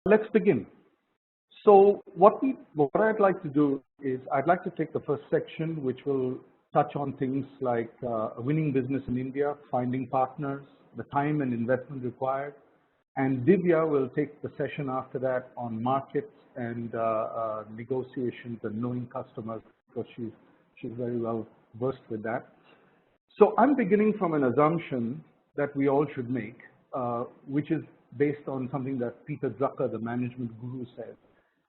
Let's begin. So what I'd like to do is I'd like to take the first section, which will touch on things like winning business in India, finding partners, the time and investment required. And Divya will take the session after that on markets and negotiations and knowing customers, because she's very well versed with that. So I'm beginning from an assumption that we all should make, which is based on something that Peter Drucker, the management guru, said,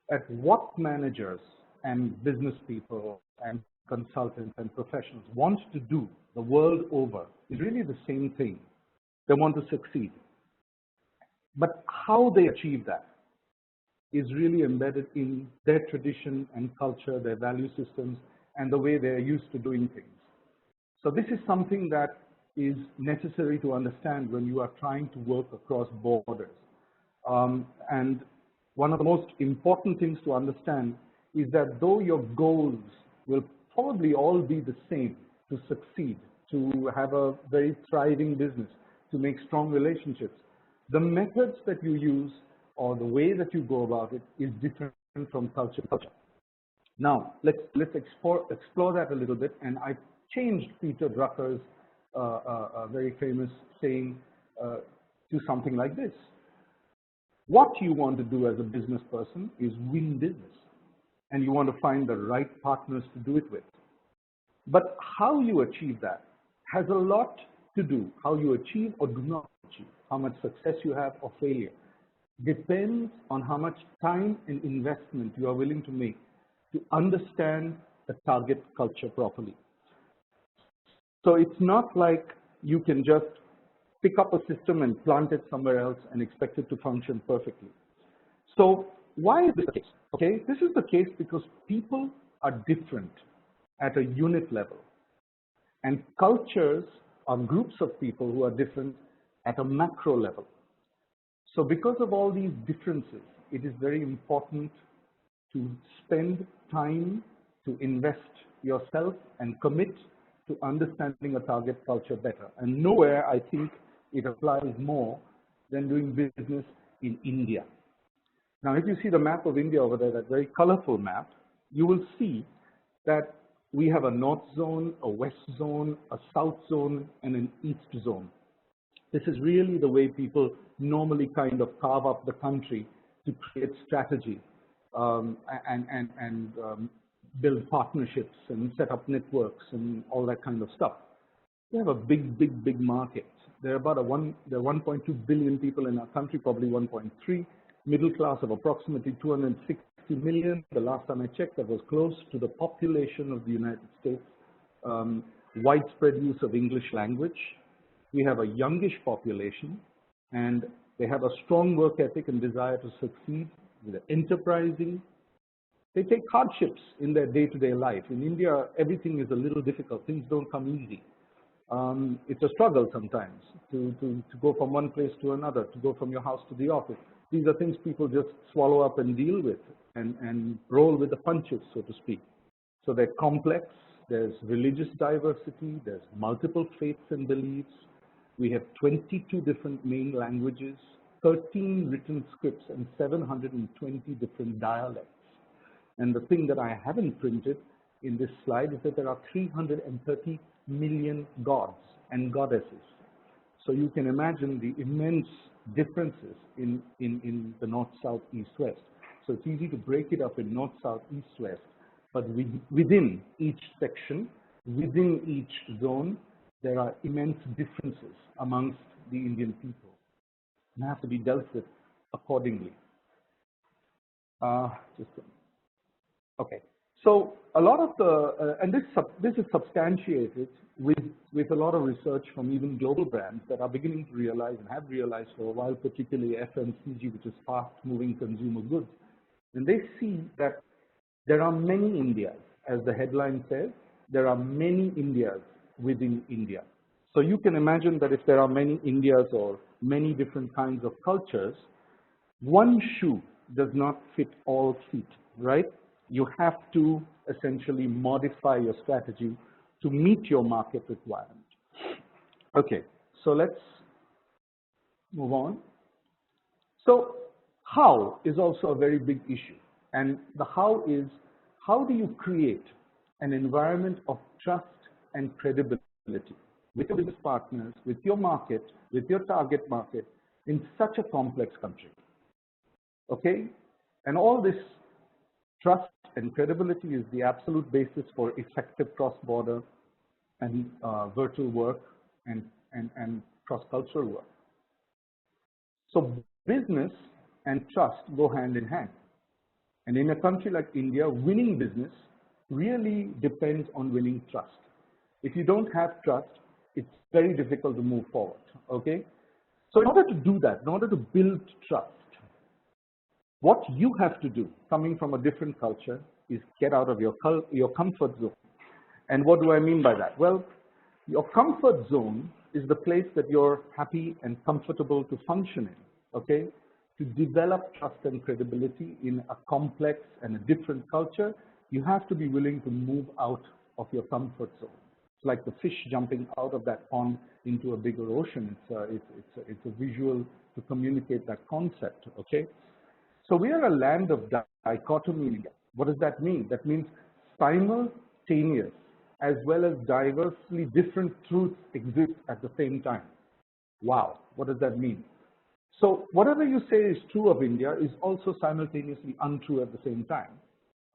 that what managers and business people and consultants and professionals want to do the world over is really the same thing. They want to succeed. But how they achieve that is really embedded in their tradition and culture, their value systems, and the way they're used to doing things. So this is something that is necessary to understand when you are trying to work across borders. And one of the most important things to understand is that though your goals will probably all be the same, to succeed, to have a very thriving business, to make strong relationships, the methods that you use or the way that you go about it is different from culture to culture. Now, let's explore that a little bit, and I changed Peter Drucker's very famous saying to something like this. What you want to do as a business person is win business, and you want to find the right partners to do it with. But how you achieve that has a lot to do. How you achieve or do not achieve, how much success you have or failure, depends on how much time and investment you are willing to make to understand the target culture properly. So it's not like you can just pick up a system and plant it somewhere else and expect it to function perfectly. So why is this the case? Okay, this is the case because people are different at a unit level, and cultures are groups of people who are different at a macro level. So because of all these differences, it is very important to spend time to invest yourself and commit to understanding a target culture better. And nowhere, I think, it applies more than doing business in India. Now, if you see the map of India over there, that very colorful map, you will see that we have a north zone, a west zone, a south zone, and an east zone. This is really the way people normally kind of carve up the country to create strategy and build partnerships and set up networks and all that kind of stuff. We have a big market. There are about 1.2 billion people in our country, probably 1.3, middle class of approximately 260 million. The last time I checked, that was close to the population of the United States. Widespread use of English language. We have a youngish population, and they have a strong work ethic and desire to succeed. They're enterprising. They take hardships in their day-to-day life. In India, everything is a little difficult. Things don't come easy. It's a struggle sometimes to go from one place to another, to go from your house to the office. These are things people just swallow up and deal with and roll with the punches, so to speak. So they're complex. There's religious diversity. There's multiple faiths and beliefs. We have 22 different main languages, 13 written scripts, and 720 different dialects. And the thing that I haven't printed in this slide is that there are 330 million gods and goddesses. So you can imagine the immense differences in the north, south, east, west. So it's easy to break it up in north, south, east, west. But within each section, within each zone, there are immense differences amongst the Indian people and have to be dealt with accordingly. Okay. So a lot of the, and this is substantiated with a lot of research from even global brands that are beginning to realize and have realized for a while, particularly FMCG, which is fast-moving consumer goods. And they see that there are many Indias, as the headline says, there are many Indias within India. So you can imagine that if there are many Indias or many different kinds of cultures, one shoe does not fit all feet, right? You have to essentially modify your strategy to meet your market requirement. Okay, so let's move on. So How is also a very big issue. And the how is, how do you create an environment of trust and credibility with your business partners, with your market, with your target market in such a complex country? Okay? And all this trust and credibility is the absolute basis for effective cross-border and virtual work and cross-cultural work. So business and trust go hand in hand. And in a country like India, winning business really depends on winning trust. If you don't have trust, it's very difficult to move forward, okay? So in order to do that, in order to build trust, what you have to do, coming from a different culture, is get out of your comfort zone. And what do I mean by that? Well, your comfort zone is the place that you're happy and comfortable to function in, okay? To develop trust and credibility in a complex and a different culture, you have to be willing to move out of your comfort zone. It's like the fish jumping out of that pond into a bigger ocean. It's a visual to communicate that concept, okay? So we are a land of dichotomy. What does that mean? That means simultaneous as well as diversely different truths exist at the same time. Wow, what does that mean? So whatever you say is true of India is also simultaneously untrue at the same time.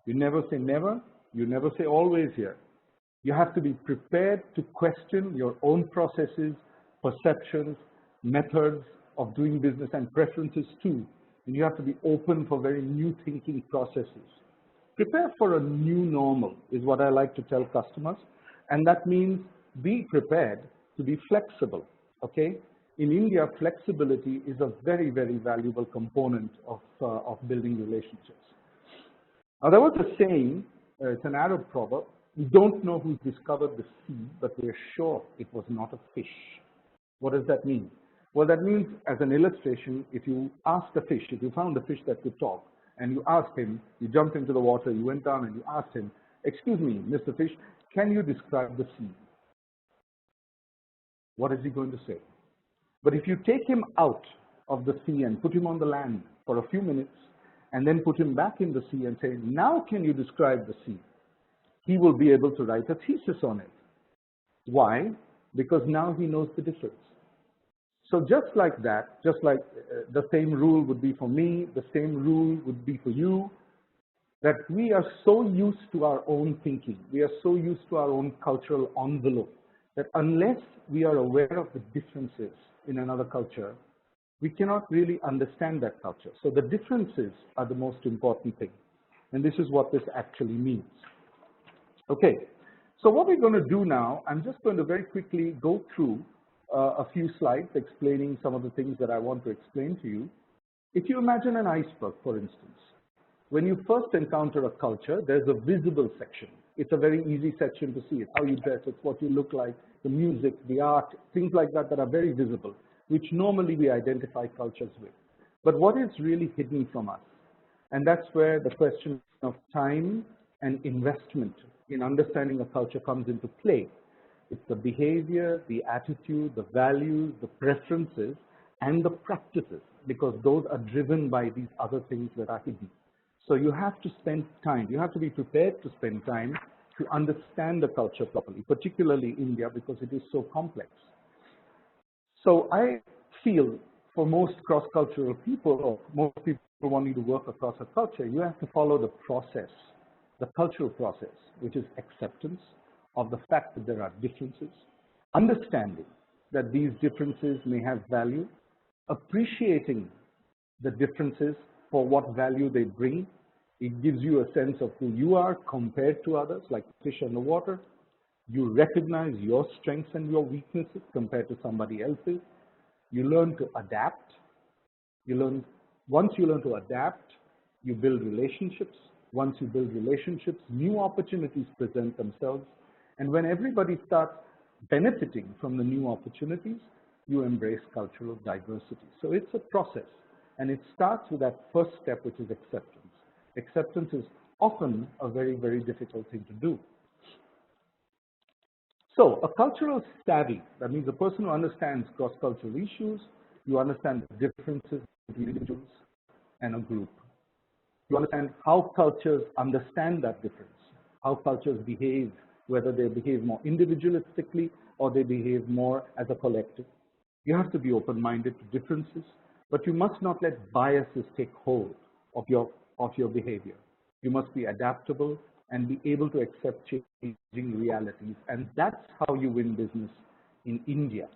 You never say never, you never say always here. You have to be prepared to question your own processes, perceptions, methods of doing business and preferences too. And you have to be open for very new thinking processes. Prepare for a new normal is what I like to tell customers. And that means be prepared to be flexible, okay? In India, flexibility is a very, very valuable component of building relationships. Now, there was a saying, it's an Arab proverb, we don't know who discovered the sea, but we're sure it was not a fish. What does that mean? Well, that means, as an illustration, if you asked a fish, if you found a fish that could talk, and you asked him, you jumped into the water, you went down and you asked him, excuse me, Mr. Fish, can you describe the sea? What is he going to say? But if you take him out of the sea and put him on the land for a few minutes, and then put him back in the sea and say, now can you describe the sea? He will be able to write a thesis on it. Why? Because now he knows the difference. So just like that, just like the same rule would be for me, the same rule would be for you, that we are so used to our own thinking, we are so used to our own cultural envelope, that unless we are aware of the differences in another culture, we cannot really understand that culture. So the differences are the most important thing. And this is what this actually means. Okay, so what we're going to do now, I'm just going to very quickly go through a few slides explaining some of the things that I want to explain to you. If you imagine an iceberg, for instance, when you first encounter a culture, there's a visible section. It's a very easy section to see. It's how you dress, it's what you look like, the music, the art, things like that that are very visible, which normally we identify cultures with. But what is really hidden from us? And that's where the question of time and investment in understanding a culture comes into play. It's the behavior, the attitude, the values, the preferences, and the practices, because those are driven by these other things that are hidden. So you have to spend time. You have to be prepared to spend time to understand the culture properly, particularly India, because it is so complex. So I feel for most cross-cultural people, or most people wanting to work across a culture, you have to follow the process, the cultural process, which is acceptance of the fact that there are differences, understanding that these differences may have value, appreciating the differences for what value they bring. It gives you a sense of who you are compared to others, like fish in the water. You recognize your strengths and your weaknesses compared to somebody else's. You learn to adapt. Once you learn to adapt, you build relationships. Once you build relationships, new opportunities present themselves. And when everybody starts benefiting from the new opportunities, you embrace cultural diversity. So it's a process, and it starts with that first step, which is acceptance. Acceptance is often a very, very difficult thing to do. So a cultural savvy, that means a person who understands cross-cultural issues, you understand the differences between individuals, and a group. To understand how cultures understand that difference, how cultures behave, whether they behave more individualistically or they behave more as a collective. You have to be open-minded to differences, but you must not let biases take hold of your behavior. You must be adaptable and be able to accept changing realities, and that's how you win business in India.